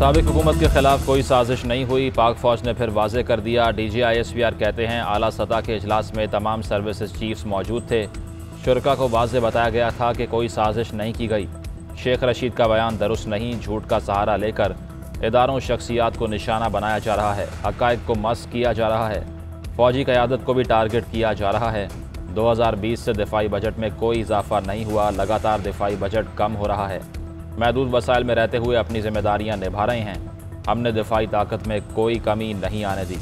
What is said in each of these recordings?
साबिक हुकूमत के खिलाफ कोई साजिश नहीं हुई, पाक फौज ने फिर वाज़े कर दिया। DGISPR कहते हैं आला सतह के इजलास में तमाम सर्विसेज चीफ्स मौजूद थे। शुरका को वाज़े बताया गया था कि कोई साजिश नहीं की गई। शेख रशीद का बयान दुरुस्त नहीं, झूठ का सहारा लेकर इदारों शख्सियात को निशाना बनाया जा रहा है, हक़ाइक़ को मस्क किया जा रहा है, फ़ौजी क़यादत को भी टारगेट किया जा रहा है। 2020 से दिफाई बजट में कोई इजाफा नहीं हुआ, लगातार दिफाई बजट कम हो रहा है। महदूद वसाइल में रहते हुए अपनी जिम्मेदारियां निभा रहे हैं। हमने दिफाई ताकत में कोई कमी नहीं आने दी।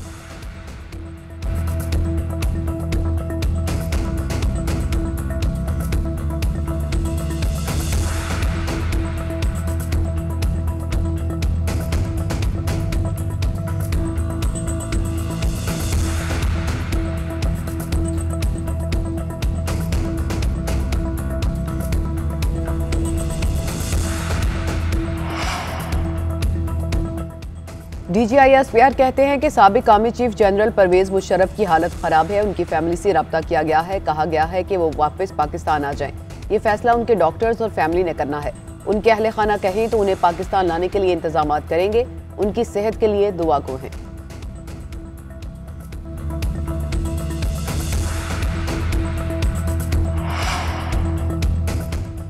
DGISPR कहते हैं कि साबिक army chief general Pervez Musharraf की हालत खराब है। उनकी फैमिली से रब्ता किया गया है, कहा गया है कि वो वापस पाकिस्तान आ जाएं। ये फैसला उनके डॉक्टर्स और फैमिली ने करना है। उनके अहले खाना कहें तो उन्हें पाकिस्तान लाने के लिए इंतजाम करेंगे। उनकी सेहत के लिए दुआ गो हैं।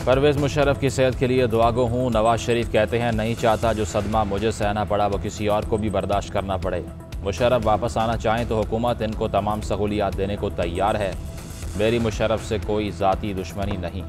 परवेज़ मुशर्रफ की सेहत के लिए दुआगो हूँ। नवाज शरीफ कहते हैं नहीं चाहता जो सदमा मुझे सहना पड़ा वो किसी और को भी बर्दाश्त करना पड़े। मुशर्रफ वापस आना चाहें तो हुकूमत इनको तमाम सहूलियात देने को तैयार है। मेरी मुशर्रफ से कोई ज़ाती दुश्मनी नहीं।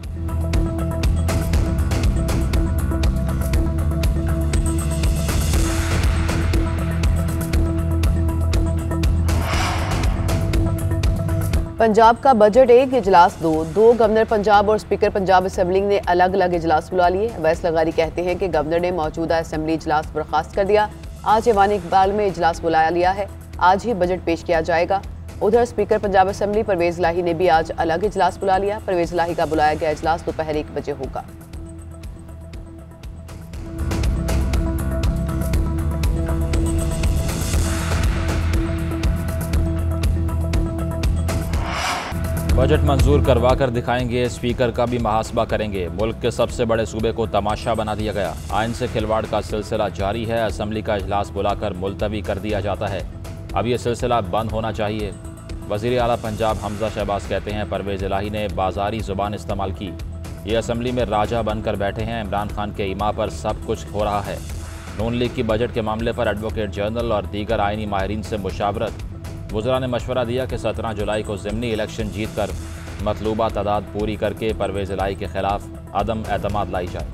पंजाब का बजट एक, इजलास दो। गवर्नर पंजाब और स्पीकर पंजाब असेंबली ने अलग अलग इजलास बुला लिए। अवैस लगारी कहते हैं कि गवर्नर ने मौजूदा असेंबली इजलास बर्खास्त कर दिया। आज ऐवान इकबाल में इजलास बुलाया लिया है, आज ही बजट पेश किया जाएगा। उधर स्पीकर पंजाब असेंबली परवेज लाही ने भी आज अलग इजलास बुला लिया। परवेज लाही का बुलाया गया इजलास दोपहर 1 बजे होगा। बजट मंजूर करवा कर दिखाएंगे, स्पीकर का भी मुहासबा करेंगे। मुल्क के सबसे बड़े सूबे को तमाशा बना दिया गया। आइन से खिलवाड़ का सिलसिला जारी है। असेंबली का इजलास बुलाकर मुलतवी कर दिया जाता है। अब यह सिलसिला बंद होना चाहिए। वज़ीर आला पंजाब हमजा शहबाज कहते हैं परवेज़ इलाही ने बाजारी ज़ुबान इस्तेमाल की। ये असेंबली में राजा बनकर बैठे हैं। इमरान खान के इमा पर सब कुछ हो रहा है। नून लीग की बजट के मामले पर एडवोकेट जनरल और दीगर आइनी माहिरीन से मुशावरत। वज़रा ने मशवरा दिया कि 17 जुलाई को ज़िमनी इलेक्शन जीत कर मतलूबा तादाद पूरी करके परवेज़ इलाही के खिलाफ अदम एतमाद लाई जाए।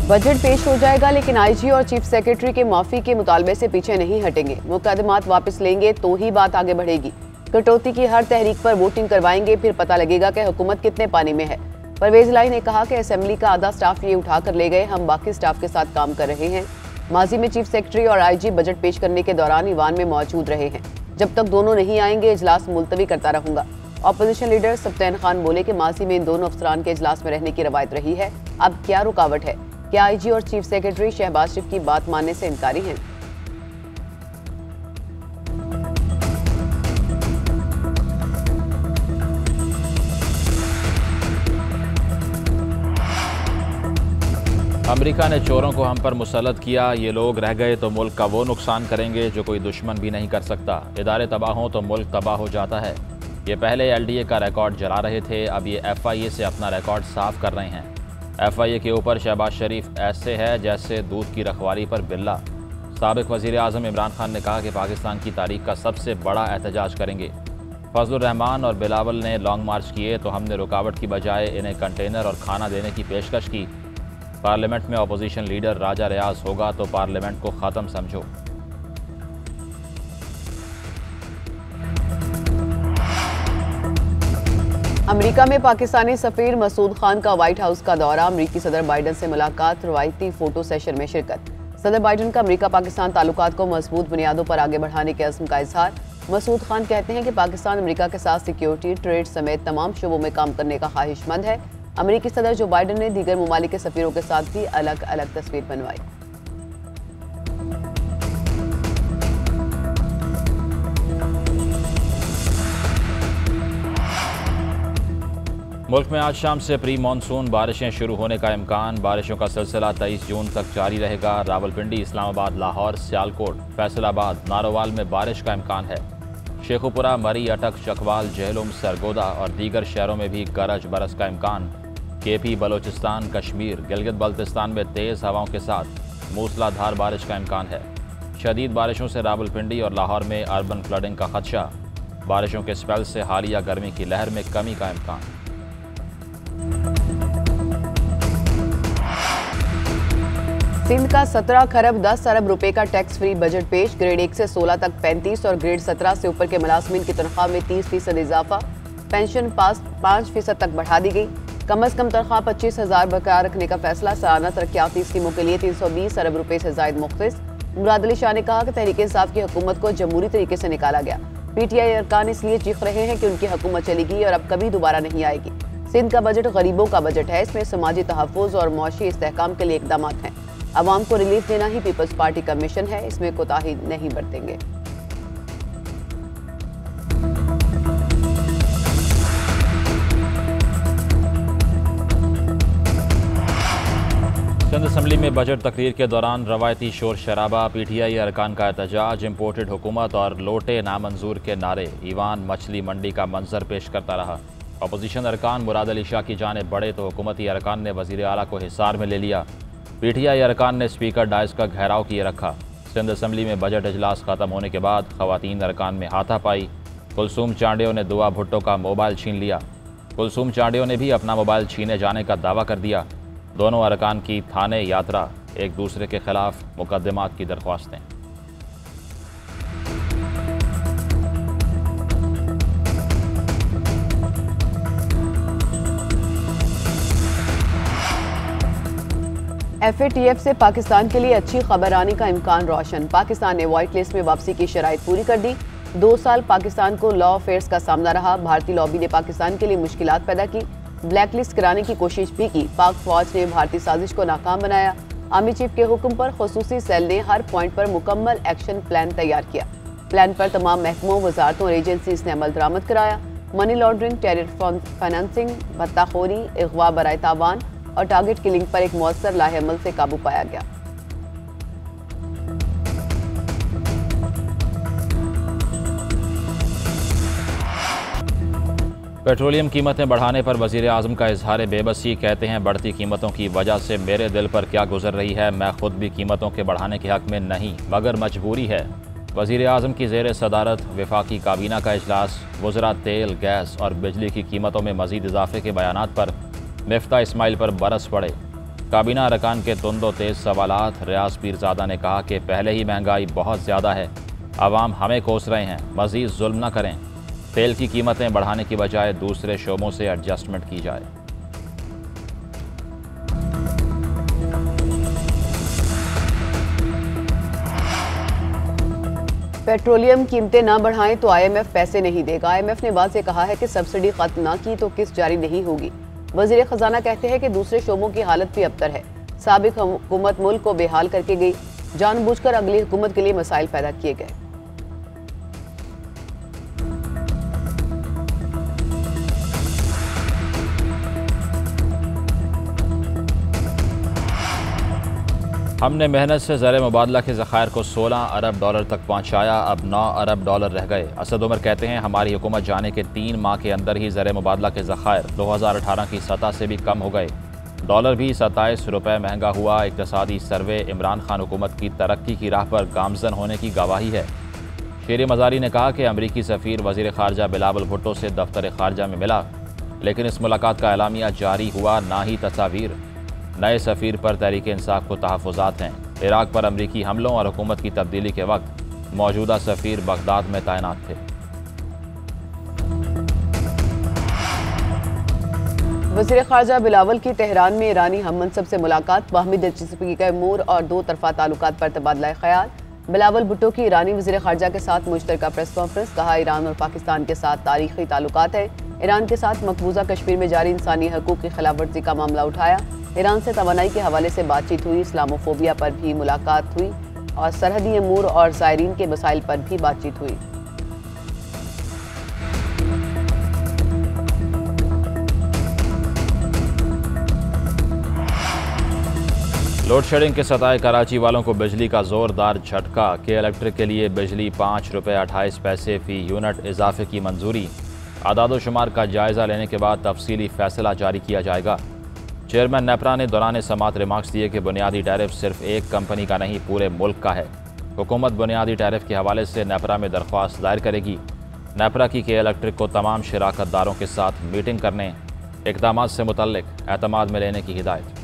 बजट पेश हो जाएगा लेकिन आईजी और चीफ सेक्रेटरी के माफी के मुतालबे से पीछे नहीं हटेंगे। मुकदमात वापस लेंगे तो ही बात आगे बढ़ेगी। कटौती की हर तहरीक पर वोटिंग करवाएंगे, फिर पता लगेगा कि हुकूमत कितने पानी में है। परवेज इलाही ने कहा कि असेंबली का आधा स्टाफ ये उठा कर ले गए, हम बाकी स्टाफ के साथ काम कर रहे हैं। माजी में चीफ सेक्रेटरी और आईजी बजट पेश करने के दौरान ईवान में मौजूद रहे हैं। जब तक दोनों नहीं आएंगे इजलास मुलतवी करता रहूंगा। अपोजिशन लीडर सब्तैन खान बोले कि माजी में इन दोनों अफसरान के इजलास में रहने की रवायत रही है, अब क्या रुकावट है? क्या आईजी और चीफ सेक्रेटरी शहबाज शरीफ की बात मानने से इनकारी हैं? अमेरिका ने चोरों को हम पर मुसल्लत किया, ये लोग रह गए तो मुल्क का वो नुकसान करेंगे जो कोई दुश्मन भी नहीं कर सकता। इदारे तबाह हों तो मुल्क तबाह हो जाता है। ये पहले LDA का रिकॉर्ड जला रहे थे, अब ये FIA से अपना रिकॉर्ड साफ कर रहे हैं। FIA के ऊपर शहबाज शरीफ ऐसे है जैसे दूध की रखवाली पर बिल्ला। साबिक वज़ीर आज़म इमरान खान ने कहा कि पाकिस्तान की तारीख का सबसे बड़ा एहतजाज करेंगे। फजलुर रहमान और बिलावल ने लॉन्ग मार्च किए तो हमने रुकावट की बजाय इन्हें कंटेनर और खाना देने की पेशकश की। पार्लियामेंट में अपोजिशन लीडर राजा रियाज होगा तो पार्लियामेंट को ख़त्म समझो। अमेरिका में पाकिस्तानी सफीर मसूद खान का व्हाइट हाउस का दौरा, अमेरिकी सदर बाइडन से मुलाकात, रवायती फोटो सेशन में शिरकत। सदर बाइडन का अमेरिका पाकिस्तान ताल्लुकात को मजबूत बुनियादों पर आगे बढ़ाने के अज़्म का इजहार। मसूद खान कहते हैं कि पाकिस्तान अमेरिका के साथ सिक्योरिटी, ट्रेड समेत तमाम शोबों में काम करने का ख्वाहिशमंद है। अमेरिकी सदर जो बाइडन ने दीगर ममालिक के सफीरों के साथ भी अलग अलग तस्वीर बनवाई। मुल्क में आज शाम से प्री मानसून बारिशें शुरू होने का इम्कान। बारिशों का सिलसिला 23 जून तक जारी रहेगा। रावलपिंडी, इस्लामाबाद, लाहौर, सियालकोट, फैसलाबाद, नारोवाल में बारिश का इम्कान है। शेखुपुरा, मरी, अटक, चकवाल, जहलुम, सरगोदा और दीगर शहरों में भी गरज बरस का इम्कान। केपी, बलोचिस्तान, कश्मीर, गिलगित बल्तिस्तान में तेज़ हवाओं के साथ मूसलाधार बारिश का इम्कान है। शदीद बारिशों से रावलपिंडी और लाहौर में अर्बन फ्लडिंग का खदशा। बारिशों के स्पेल से हालिया गर्मी की लहर में कमी का इम्कान। सिंध का 17 खरब 10 अरब रुपए का टैक्स फ्री बजट पेश। ग्रेड 1 से 16 तक 35 और ग्रेड 17 से ऊपर के मुलाजमीन की तनख्वाह में 30% इजाफा। पेंशन 5% तक बढ़ा दी गई। कम अज कम तनख्वाह 25,000 बरकरार रखने का फैसला। सालाना तरक्याती स्कीमों के लिए 320 अरब रुपए से जायद मुख्तस। मुराद अली शाह ने कहा कि तहरीक इंसाफ की हुकूमत को जमहूरी तरीके से निकाला गया। PTI अरकान इसलिए चीख रहे हैं कि उनकी हुकूमत चलेगी और अब कभी दोबारा नहीं आएगी। सिंध का बजट गरीबों का बजट है। इसमें समाजी तहफ़्फ़ुज़ और मुआशी इस्तेहकाम के लिए इक़दाम हैं। अवाम को रिलीफ देना ही पीपल्स पार्टी का मिशन है। इसमें कोताही नहीं बरतेंगे। सिंध असम्बली में बजट तकरीर के दौरान रवायती शोर शराबा। PTI अरकान का एहतजाज, इम्पोर्टेड हुकूमत और लोटे नामंजूर के नारे। ईवान मछली मंडी का मंजर पेश करता रहा। अपोजिशन अरकान मुराद अली शाह की जाने बढ़े तो हुकूमती अरकान ने वज़ीर आला को हिसार में ले लिया। PTI अरकान ने स्पीकर डायस का घेराव किए रखा। सिंध असम्बली में बजट इजलास ख़त्म होने के बाद ख़वातीन अरकान में हाथापाई। कुलसूम चांडियों ने दुआ भुट्टो का मोबाइल छीन लिया। कुलसूम चांडियों ने भी अपना मोबाइल छीने जाने का दावा कर दिया। दोनों अरकान की थाने यात्रा, एक दूसरे के खिलाफ मुकदमात की दरख्वास्तें। FATF से पाकिस्तान के लिए अच्छी खबर आने का इम्कान रोशन। पाकिस्तान ने व्हाइट लिस्ट में वापसी की शराइत पूरी कर दी। 2 साल पाकिस्तान को लॉ अफेयर्स का सामना रहा। भारतीय लॉबी ने पाकिस्तान के लिए मुश्किलात पैदा की। ब्लैक लिस्ट कराने की कोशिश भी की। पाक फौज ने भारतीय साजिश को नाकाम बनाया। आर्मी चीफ के हुक्म पर खुसूसी सेल ने हर पॉइंट पर मुकम्मल एक्शन प्लान तैयार किया। प्लान पर तमाम महकमों, वजारतों और एजेंसीज ने अमल दरामद कराया। मनी लॉन्ड्रिंग, टेरर फाइनेंसिंग, भत्ताखोरी, अगवा बराए तावान और टारगेट किलिंग पर एक मौसर लाहेअमल से काबू पाया गया। पेट्रोलियम कीमतें बढ़ाने पर वज़ीर आज़म का इजहार बेबसी। कहते हैं बढ़ती कीमतों की वजह से मेरे दिल पर क्या गुजर रही है। मैं खुद भी कीमतों के बढ़ाने के हक़ में नहीं मगर मजबूरी है। वज़ीर आज़म की ज़ेर सदारत वफाकी काबीना का इजलास। वज़रा तेल, गैस और बिजली की कीमतों में मज़ीद इजाफे के बयानात पर मिफ्ता इस्माइल पर बरस पड़े। काबीना अरकान के तुंदो तेज़ सवालात। रियाज पीरज़ादा ने कहा कि पहले ही महंगाई बहुत ज़्यादा है, आवाम हमें कोस रहे हैं, मज़ीद जुल्म न करें। तेल की कीमतें बढ़ाने की बजाय दूसरे शोबों से एडजस्टमेंट की जाए। पेट्रोलियम कीमतें ना बढ़ाएं तो IMF पैसे नहीं देगा। IMF ने वाज़ेह कहा है कि सब्सिडी खत्म ना की तो किस्त जारी नहीं होगी। वज़ीर ख़जाना कहते हैं कि दूसरे शोबों की हालत भी अबतर है। साबिक हुकूमत मुल्क को बेहाल करके गई। जानबूझकर अगली हुकूमत के लिए मसाइल पैदा किए गए। हमने मेहनत से ज़र मुबादला के ज़खायर को 16 अरब डॉलर तक पहुँचाया, अब 9 अरब डॉलर रह गए। असद उमर कहते हैं हमारी हुकूमत जाने के 3 माह के अंदर ही ज़र मुबादला के ज़खायर 2018 की सतह से भी कम हो गए। डॉलर भी 27 रुपये महंगा हुआ। इक़्तिसादी सर्वे इमरान खान हुकूमत की तरक्की की राह पर गामज़न होने की गवाही है। शेर मज़ारी ने कहा कि अमरीकी सफ़ीर वज़ीर ख़ारजा बिलावल भुट्टो से दफ्तर ख़ारजा में मिला, लेकिन इस मुलाकात का एलामिया जारी हुआ ना ही तस्वीर। नए सफ़ीर पर तहरीक इंसाफ को तहफ़्फ़ुज़ात हैं। इराक़ पर अमरीकी हमलों और हुकूमत की तब्दीली के वक्त मौजूदा सफ़ीर बगदाद में तैनात थे। वज़ीर ख़ारजा बिलावल की तेहरान में ईरानी हम मनसब से मुलाकात। बाहमी दिलचस्पी के अमूर और 2 तरफ़ा ताल्लुकात पर तबादला ख्याल। बिलावल भुट्टो की ईरानी वज़ीर ख़ारजा के साथ मुश्तरका प्रेस कॉन्फ्रेंस। कहा ईरान और पाकिस्तान के साथ तारीख़ी ताल्लुकात है। ईरान के साथ मकबूजा कश्मीर में जारी इंसानी हकूक़ की खिलाफ वर्जी का मामला उठाया। ईरान से तवानाई के हवाले से बातचीत हुई। इस्लामोफोबिया पर भी मुलाकात हुई और सरहदी अमूर और ज़ायरीन के मसाइल पर भी बातचीत हुई। लोड शेडिंग के सताए कराची वालों को बिजली का जोरदार झटका। के इलेक्ट्रिक के लिए बिजली 5 रुपये 28 पैसे फी यूनिट इजाफे की मंजूरी। आदादोशुमार का जायजा लेने के बाद तफसीली फैसला जारी किया जाएगा। चेयरमैन नेपरा ने दौरान समात रिमार्क्स दिए कि बुनियादी टैरिफ सिर्फ एक कंपनी का नहीं पूरे मुल्क का है। हुकूमत बुनियादी टैरिफ के हवाले से नेपरा में दरख्वास्त दायर करेगी। नेपरा की के इलेक्ट्रिक को तमाम शराकतदारों के साथ मीटिंग करने, इक़दामात से मुतल्लिक एतमाद में लेने की हिदायत।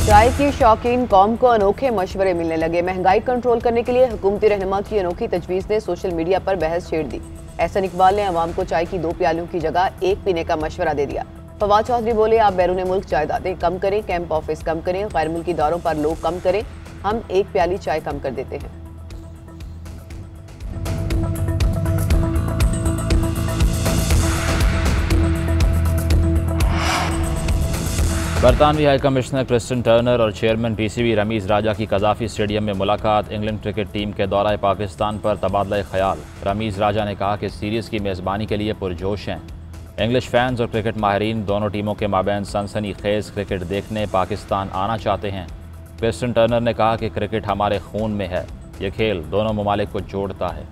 चाय की शौकीन कौम को अनोखे मशवरे मिलने लगे। महंगाई कंट्रोल करने के लिए हुकूमती रहनुमा की अनोखी तजवीज़ ने सोशल मीडिया पर बहस छेड़ दी। एहसन इकबाल ने अवाम को चाय की 2 प्यालों की जगह 1 पीने का मशवरा दे दिया। फवाद चौधरी बोले, आप बैरून मुल्क जायदादें कम करें, कैंप ऑफिस कम करें, गैर मुल्की दौरों पर लोग कम करें, हम 1 प्याली चाय कम कर देते हैं। बरतानवी हाई कमिश्नर क्रिस्टन टर्नर और चेयरमैन पीसीबी रमीज़ राजा की कज़ाफ़ी स्टेडियम में मुलाकात। इंग्लैंड क्रिकेट टीम के दौरा पाकिस्तान पर तबादला ख्याल। रमीज़ राजा ने कहा कि सीरीज़ की मेज़बानी के लिए पुरजोश हैं। इंग्लिश फैंस और क्रिकेट माहिरीन दोनों टीमों के माबैन सनसनी खेज़ क्रिकेट देखने पाकिस्तान आना चाहते हैं। क्रिस्टन टर्नर ने कहा कि क्रिकेट हमारे खून में है, ये खेल दोनों ममालिक को जोड़ता है।